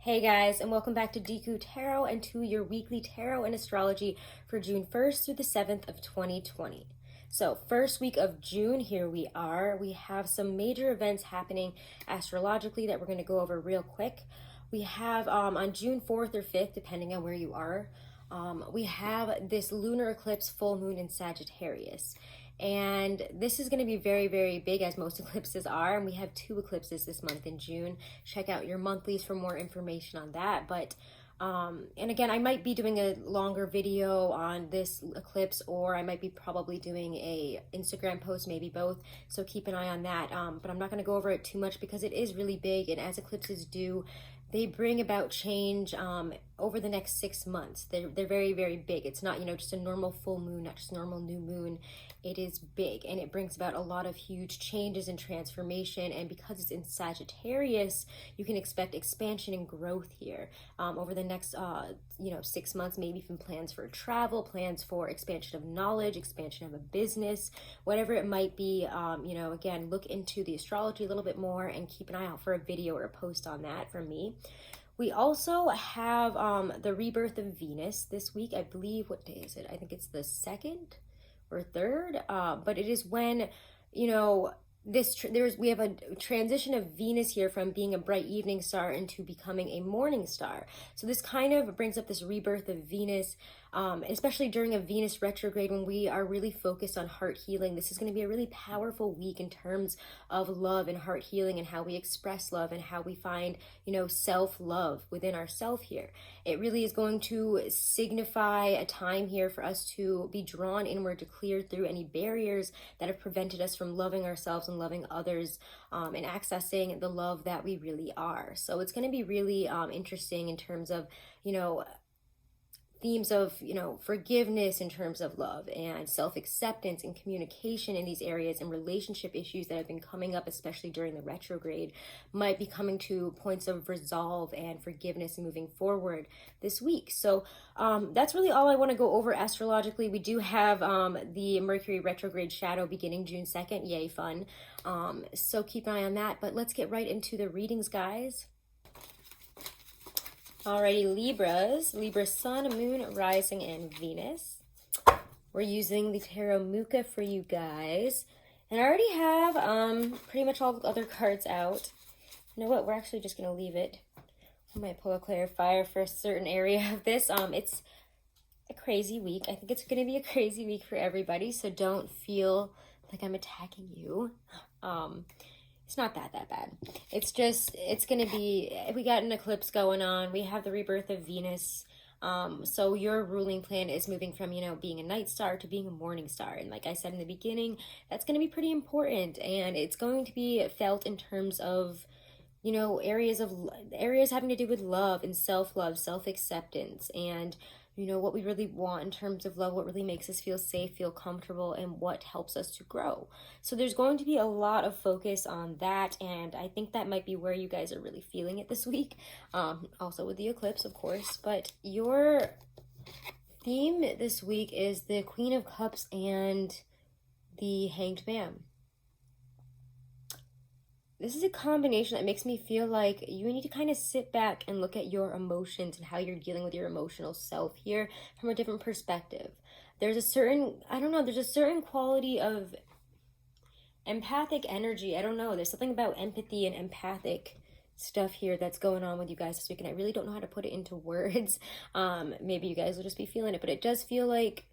Hey guys, and welcome back to Deku Tarot and to your weekly tarot and astrology for June 1st through the 7th of 2020. So, first week of June, here we are. We have some major events happening astrologically that we're going to go over real quick. We have on June 4th or 5th, depending on where you are, we have this lunar eclipse full moon in Sagittarius. And this is going to be very, very big, as most eclipses are. And we have 2 eclipses this month in June. Check out your monthlies for more information on that. But and again, I might be doing a longer video on this eclipse, or I might be probably doing a Instagram post, maybe both. So keep an eye on that. But I'm not going to go over it too much because it is really big. And as eclipses do, they bring about change over the next 6 months. They're very, very big. It's not, just a normal full moon, not just normal new moon. It is big, and it brings about a lot of huge changes and transformation. And because it's in Sagittarius, you can expect expansion and growth here over the next 6 months. Maybe even plans for travel, plans for expansion of knowledge, expansion of a business, whatever it might be. Again, look into the astrology a little bit more and keep an eye out for a video or a post on that from me. We also have the rebirth of Venus this week. I believe, what day is it? I think it's the 2nd or 3rd, but it is when, we have a transition of Venus here from being a bright evening star into becoming a morning star. So this kind of brings up this rebirth of Venus, especially during a Venus retrograde when we are really focused on heart healing. This is going to be a really powerful week in terms of love and heart healing and how we express love and how we find, self-love within ourselves here. It really is going to signify a time here for us to be drawn inward, to clear through any barriers that have prevented us from loving ourselves and loving others, and accessing the love that we really are. So it's going to be really interesting in terms of, themes of, forgiveness in terms of love and self-acceptance and communication in these areas, and relationship issues that have been coming up, especially during the retrograde, might be coming to points of resolve and forgiveness and moving forward this week. So that's really all I want to go over astrologically. We do have the Mercury retrograde shadow beginning June 2nd. Yay, fun. So keep an eye on that. But let's get right into the readings, guys. Alrighty, Libra Sun, Moon, Rising, and Venus. We're using the Tarot Muka for you guys. And I already have pretty much all the other cards out. You know what? We're actually just going to leave it. I might pull a clarifier for a certain area of this. It's a crazy week. I think it's going to be a crazy week for everybody, so don't feel like I'm attacking you. It's not that bad. It's just, it's going to be, we got an eclipse going on. We have the rebirth of Venus. So your ruling plan is moving from, being a night star to being a morning star. And like I said in the beginning, that's going to be pretty important. And it's going to be felt in terms of, areas having to do with love and self-love, self-acceptance, and what we really want in terms of love, what really makes us feel safe, feel comfortable, and what helps us to grow. So there's going to be a lot of focus on that, and I think that might be where you guys are really feeling it this week. Also with the eclipse, of course. But your theme this week is the Queen of Cups and the Hanged Man. This is a combination that makes me feel like you need to kind of sit back and look at your emotions and how you're dealing with your emotional self here from a different perspective. There's a certain, there's a certain quality of empathic energy. I don't know. There's something about empathy and empathic stuff here that's going on with you guys this week, and I really don't know how to put it into words. Maybe you guys will just be feeling it, but it does feel like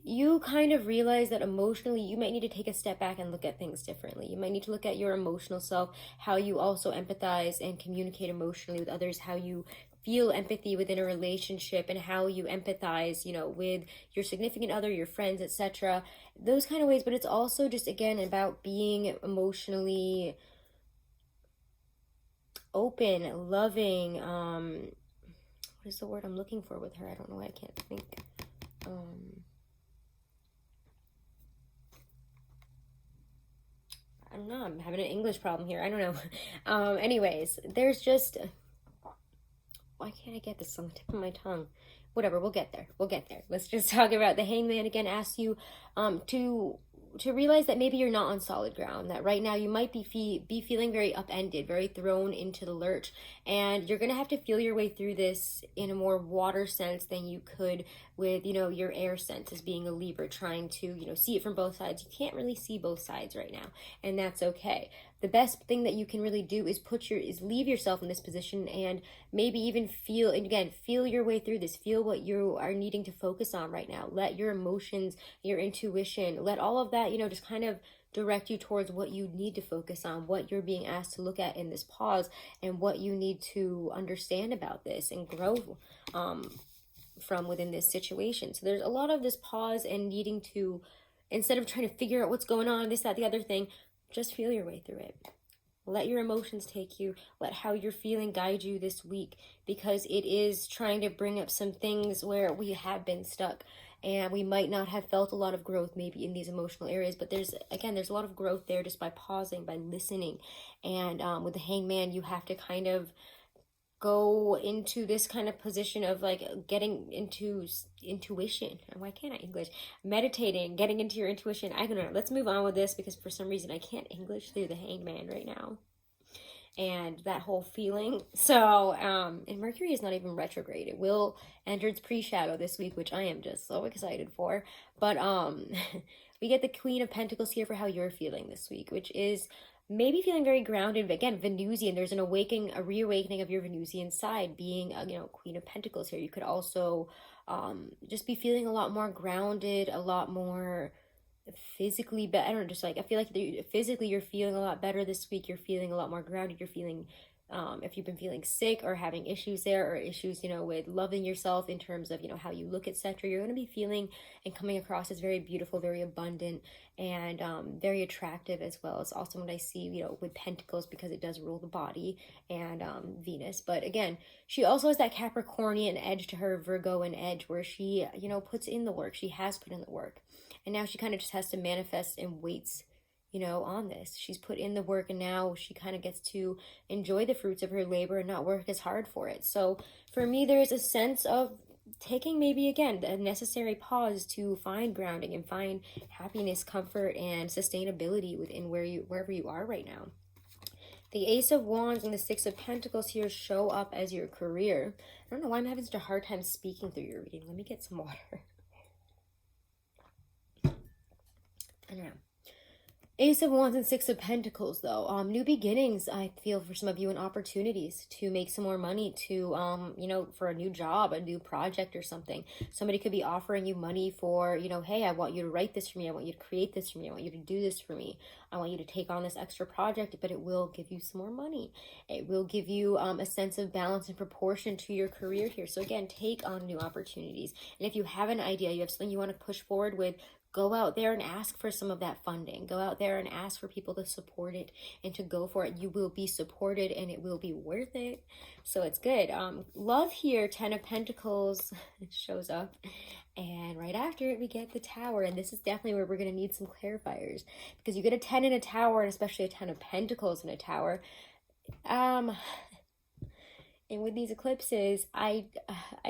you kind of realize that emotionally you might need to take a step back and look at things differently. You might need to look at your emotional self, how you also empathize and communicate emotionally with others, how you feel empathy within a relationship, and how you empathize, with your significant other, your friends, etc. Those kind of ways. But it's also just, again, about being emotionally open, loving. What is the word I'm looking for with her? I don't know why I can't think. I don't know, I'm having an English problem here. I don't know. Anyways, there's just, why can't I get this on the tip of my tongue? Whatever, we'll get there. Let's just talk about the Hangman again. Asks you to to realize that maybe you're not on solid ground, that right now you might be feeling very upended, very thrown into the lurch, and you're going to have to feel your way through this in a more water sense than you could with, you know, your air sense as being a Libra, trying to, you know, see it from both sides. You can't really see both sides right now, and that's okay. The best thing that you can really do is leave yourself in this position, and maybe even feel, and again, feel your way through this. Feel what you are needing to focus on right now. Let your emotions, your intuition, let all of that, you know, just kind of direct you towards what you need to focus on, what you're being asked to look at in this pause, and what you need to understand about this and grow from within this situation. So there's a lot of this pause and needing to, instead of trying to figure out what's going on, this, that, the other thing, just feel your way through it. Let your emotions take you. Let how you're feeling guide you this week, because it is trying to bring up some things where we have been stuck and we might not have felt a lot of growth maybe in these emotional areas. But there's a lot of growth there just by pausing, by listening. And with the Hangman, you have to kind of go into this kind of position of like getting into intuition. Why can't I English? Meditating, getting into your intuition. I don't know. Let's move on with this, because for some reason I can't English through the Hangman right now. And that whole feeling. So, and Mercury is not even retrograde. It will enter its pre-shadow this week, which I am just so excited for. But we get the Queen of Pentacles here for how you're feeling this week, which is maybe feeling very grounded. But again, Venusian, there's a reawakening of your Venusian side, being you know, Queen of Pentacles here. You could also just be feeling a lot more grounded, a lot more physically better. I don't know, just like I feel like physically you're feeling a lot better this week. You're feeling a lot more grounded. You're feeling if you've been feeling sick or having issues there, or issues, you know, with loving yourself in terms of, you know, how you look, etc., you're going to be feeling and coming across as very beautiful, very abundant, and very attractive as well. It's also what I see, you know, with Pentacles, because it does rule the body, and Venus. But again, she also has that Capricornian edge to her, Virgoan edge, where she, you know, puts in the work. She has put in the work, and now she kind of just has to manifest and waits, you know, on this. She's put in the work, and now she kind of gets to enjoy the fruits of her labor and not work as hard for it. So for me, there is a sense of taking maybe, again, a necessary pause to find grounding and find happiness, comfort, and sustainability within wherever you are right now. The Ace of Wands and the Six of Pentacles here show up as your career. I don't know why I'm having such a hard time speaking through your reading. Let me get some water. I don't know. Ace of Wands and Six of Pentacles, though. New beginnings, I feel, for some of you, and opportunities to make some more money, to, you know, for a new job, a new project or something. Somebody could be offering you money for, you know, hey, I want you to write this for me. I want you to create this for me. I want you to do this for me. I want you to take on this extra project, but it will give you some more money. It will give you a sense of balance and proportion to your career here. So again, take on new opportunities. And if you have an idea, you have something you want to push forward with, go out there and ask for some of that funding. Go out there and ask for people to support it and to go for it. You will be supported, and it will be worth it. So it's good. Love here, Ten of Pentacles shows up. And right after it, we get the Tower. And this is definitely where we're going to need some clarifiers, because you get a 10 in a Tower, and especially a 10 of Pentacles in a Tower. And with these eclipses, I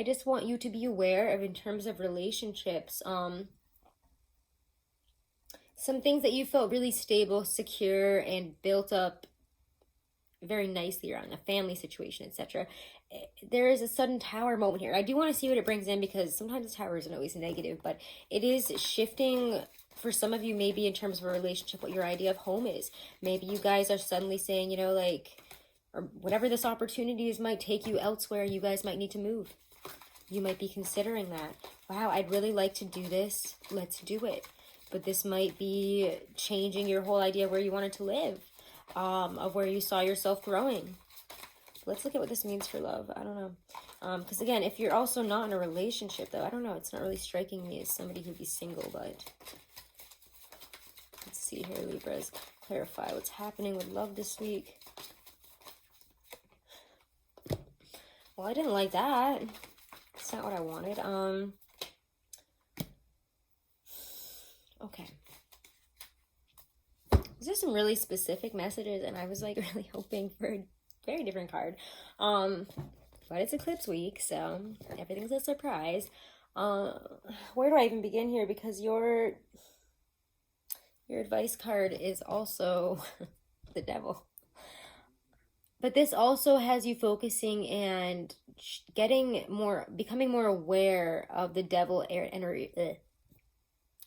just want you to be aware of, in terms of relationships, some things that you felt really stable, secure, and built up very nicely around a family situation, etc. There is a sudden Tower moment here. I do want to see what it brings in, because sometimes the Tower isn't always negative, but it is shifting for some of you, maybe in terms of a relationship, what your idea of home is. Maybe you guys are suddenly saying, you know, like, or whatever this opportunity is might take you elsewhere. You guys might need to move. You might be considering that. Wow, I'd really like to do this. Let's do it. But this might be changing your whole idea of where you wanted to live, of where you saw yourself growing. Let's look at what this means for love. I don't know. Because again, if you're also not in a relationship, though, I don't know. It's not really striking me as somebody who'd be single, but let's see here, Libras. Clarify what's happening with love this week. Well, I didn't like that. It's not what I wanted. Okay. These are some really specific messages, and I was like really hoping for a very different card. But it's eclipse week, so everything's a surprise. Where do I even begin here? Because Your advice card is also the devil. But this also has you focusing and becoming more aware of the devil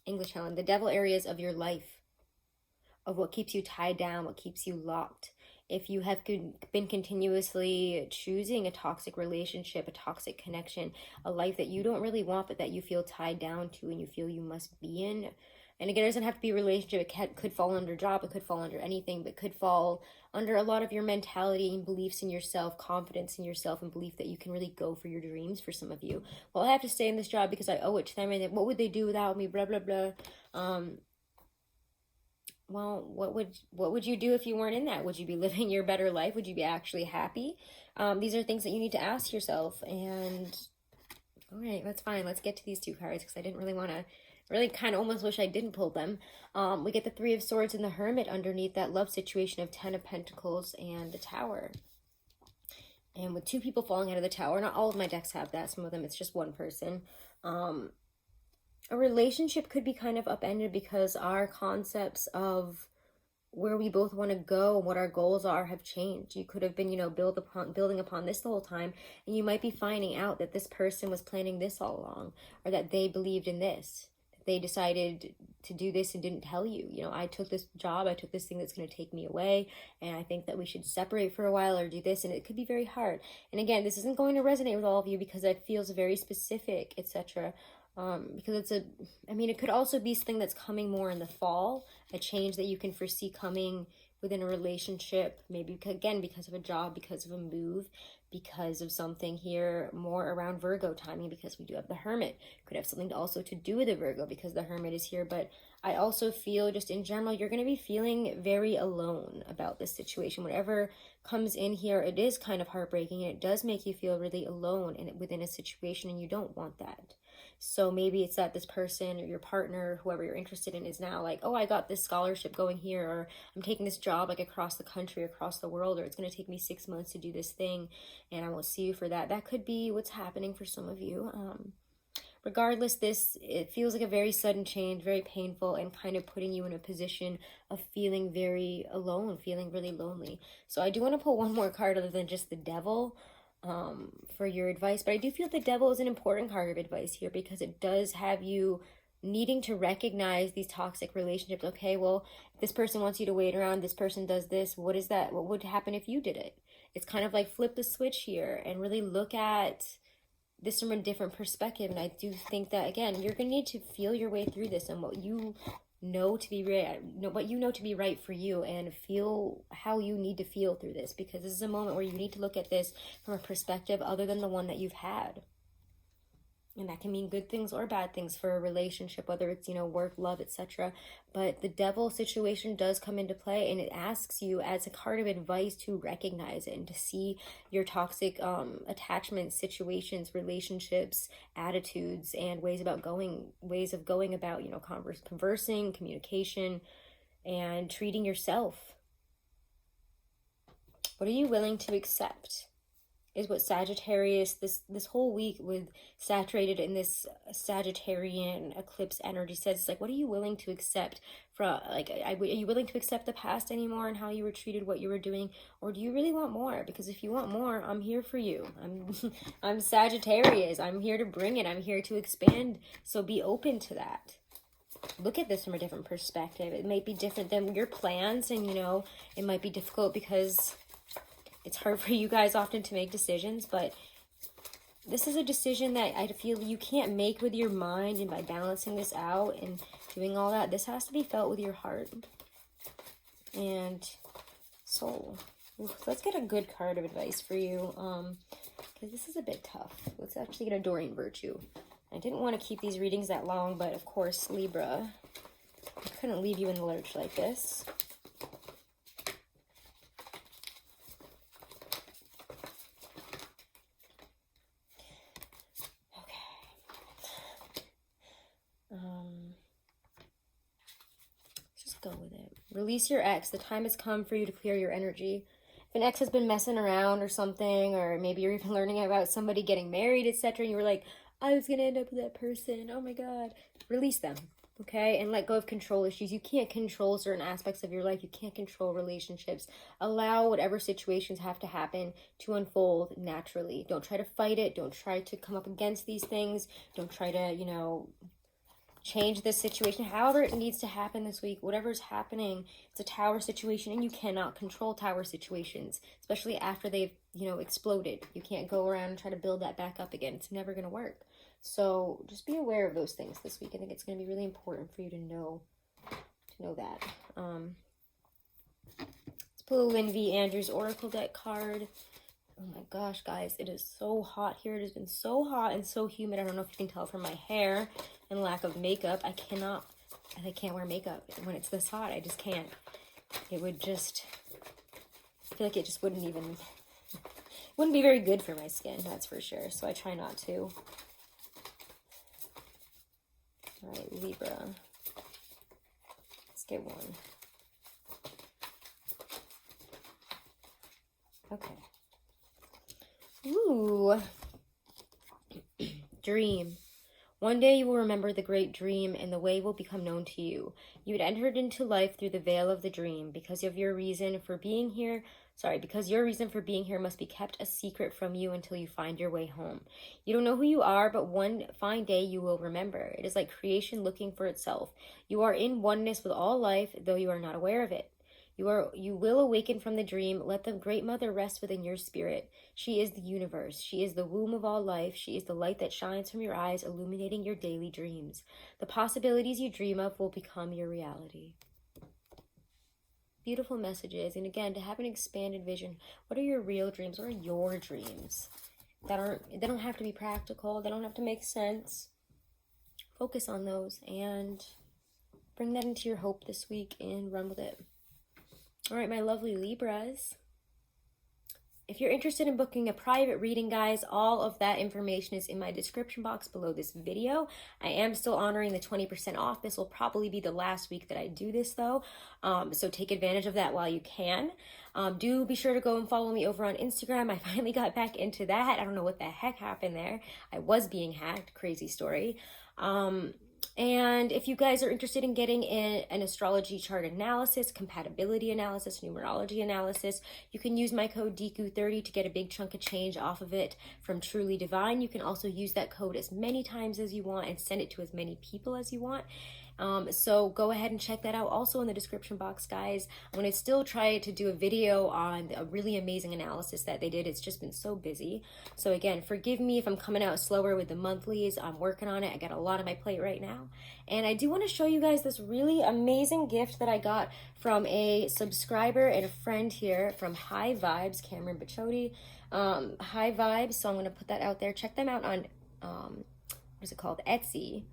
English Helen, the devil areas of your life, of what keeps you tied down, what keeps you locked. If you have been continuously choosing a toxic relationship, a toxic connection, a life that you don't really want, but that you feel tied down to and you feel you must be in. And again, it doesn't have to be a relationship. It could fall under job. It could fall under anything, but could fall under a lot of your mentality and beliefs in yourself, confidence in yourself, and belief that you can really go for your dreams for some of you. Well, I have to stay in this job because I owe it to them, and what would they do without me, blah, blah, blah. Well, what would you do if you weren't in that? Would you be living your better life? Would you be actually happy? These are things that you need to ask yourself. And all right, that's fine. Let's get to these two cards because I didn't really want to, really kind of almost wish I didn't pull them. We get the Three of Swords and the Hermit underneath that love situation of 10 of Pentacles and the Tower. And with two people falling out of the Tower, not all of my decks have that. Some of them, it's just one person. A relationship could be kind of upended because our concepts of where we both want to go and what our goals are have changed. You could have been, building upon this the whole time, and you might be finding out that this person was planning this all along, or that they believed in this. They decided to do this and didn't tell you. I took this job, I took this thing that's going to take me away, and I think that we should separate for a while or do this, and it could be very hard. And again, this isn't going to resonate with all of you because it feels very specific, etc. Because it could also be something that's coming more in the fall, a change that you can foresee coming within a relationship, maybe again because of a job, because of a move, because of something here more around Virgo timing, because we do have the Hermit. Could have something also to do with the Virgo because the Hermit is here. But I also feel just in general, you're going to be feeling very alone about this situation. Whatever comes in here, it is kind of heartbreaking, and it does make you feel really alone within a situation, and you don't want that. So maybe it's that this person or your partner, whoever you're interested in, is now like, oh, I got this scholarship going here, or I'm taking this job like across the country, across the world, or it's going to take me 6 months to do this thing and I won't see you for that. That could be what's happening for some of you. Regardless, it feels like a very sudden change, very painful, and kind of putting you in a position of feeling very alone, feeling really lonely. So I do want to pull one more card other than just the Devil for your advice, but I do feel the Devil is an important card of advice here because it does have you needing to recognize these toxic relationships. Okay, well, if this person wants you to wait around, this person does this, what is that? What would happen if you did it? It's kind of like flip the switch here and really look at this from a different perspective. And I do think that, again, you're going to need to feel your way through this and what you know to be right for you, and feel how you need to feel through this, because this is a moment where you need to look at this from a perspective other than the one that you've had. And that can mean good things or bad things for a relationship, whether it's, work, love, etc. But the Devil situation does come into play, and it asks you as a card of advice to recognize it and to see your toxic attachments, situations, relationships, attitudes, and ways of going about, conversing, communication, and treating yourself. What are you willing to accept? Is what Sagittarius, this whole week with saturated in this Sagittarian eclipse energy says. It's like, what are you willing to accept from, like, are you willing to accept the past anymore and how you were treated, what you were doing, or do you really want more? Because if you want more, I'm here for you. I'm Sagittarius. I'm here to bring it. I'm here to expand. So be open to that. Look at this from a different perspective. It might be different than your plans, and it might be difficult because it's hard for you guys often to make decisions, but this is a decision that I feel you can't make with your mind, and by balancing this out and doing all that, this has to be felt with your heart and soul. Let's get a good card of advice for you, because this is a bit tough. Let's actually get a Doreen Virtue. I didn't want to keep these readings that long, but of course, Libra, I couldn't leave you in the lurch like this. Just go with it. Release your ex. The time has come for you to clear your energy. If an ex has been messing around or something, or maybe you're even learning about somebody getting married, etc., and you were like, I was going to end up with that person. Oh my God. Release them. Okay, and let go of control issues. You can't control certain aspects of your life. You can't control relationships. Allow whatever situations have to happen to unfold naturally. Don't try to fight it. Don't try to come up against these things. Don't try to, you know, change this situation. However it needs to happen this week, whatever's happening, it's a tower situation, and you cannot control tower situations, especially after they've, you know, exploded. You can't go around and try to build that back up again. It's never going to work. So just be aware of those things this week. I think it's going to be really important for you to know that. Let's pull a Lynn V. Andrews Oracle deck card. Oh my gosh, guys, it is so hot here. It has been so hot and so humid. I don't know if you can tell from my hair and lack of makeup. I can't wear makeup when it's this hot. I just can't. It would just, I feel like it just wouldn't be very good for my skin, that's for sure. So I try not to. All right, Libra. Let's get one. Okay. Ooh. Dream. One day you will remember the great dream, and the way will become known to you. You had entered into life through the veil of the dream. Because your reason for being here must be kept a secret from you until you find your way home. You don't know who you are, but one fine day you will remember. It is like creation looking for itself. You are in oneness with all life, though you are not aware of it. You will awaken from the dream. Let the Great Mother rest within your spirit. She is the universe. She is the womb of all life. She is the light that shines from your eyes, illuminating your daily dreams. The possibilities you dream of will become your reality. Beautiful messages. And again, to have an expanded vision, what are your real dreams? What are your dreams? They don't have to be practical. They don't have to make sense. Focus on those and bring that into your hope this week and run with it. All right, my lovely Libras. If you're interested in booking a private reading, guys, all of that information is in my description box below this video. I am still honoring the 20% off. This will probably be the last week that I do this, though. So take advantage of that while you can. Do be sure to go and follow me over on Instagram. I finally got back into that. I don't know what the heck happened there. I was being hacked. Crazy story. And if you guys are interested in getting an astrology chart analysis, compatibility analysis, numerology analysis, you can use my code Deku30 to get a big chunk of change off of it from Truly Divine. You can also use that code as many times as you want and send it to as many people as you want. So go ahead and check that out also in the description box, guys. I'm going to still try to do a video on a really amazing analysis that they did. It's just been so busy. So again, forgive me if I'm coming out slower with the monthlies. I'm working on it. I got a lot on my plate right now. And I do want to show you guys this really amazing gift that I got from a subscriber and a friend here from High Vibes, Cameron Bachotti. High Vibes, so I'm going to put that out there. Check them out on, what is it called, Etsy.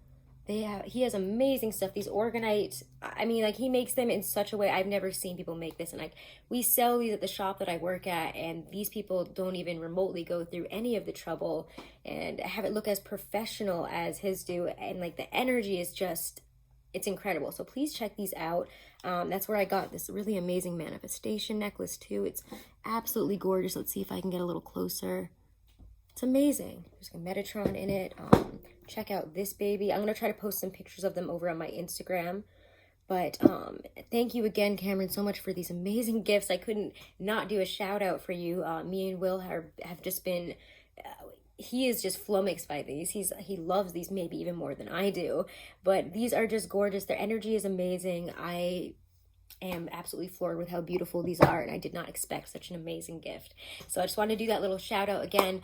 He has amazing stuff. These orgonite, I mean, like, he makes them in such a way I've never seen people make this. And like, we sell these at the shop that I work at, and these people don't even remotely go through any of the trouble and have it look as professional as his do. And like, the energy is just, it's incredible. So please check these out. That's where I got this really amazing manifestation necklace too. It's absolutely gorgeous. Let's see if I can get a little closer. It's amazing. There's a Metatron in it. Check out this baby. I'm going to try to post some pictures of them over on my Instagram. But thank you again, Cameron, so much for these amazing gifts. I couldn't not do a shout out for you. Me and Will have just been, he is just flummoxed by these. He loves these maybe even more than I do. But these are just gorgeous. Their energy is amazing. I am absolutely floored with how beautiful these are, and I did not expect such an amazing gift. So I just wanted to do that little shout out again.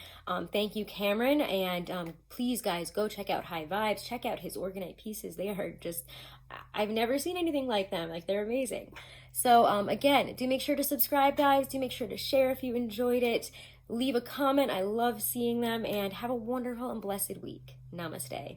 Thank you, Cameron, and please, guys, go check out High Vibes. Check out his orgonite pieces. They are just, I've never seen anything like them. Like, they're amazing. So again, do make sure to subscribe, guys. Do make sure to share if you enjoyed it. Leave a comment. I love seeing them, and have a wonderful and blessed week. Namaste.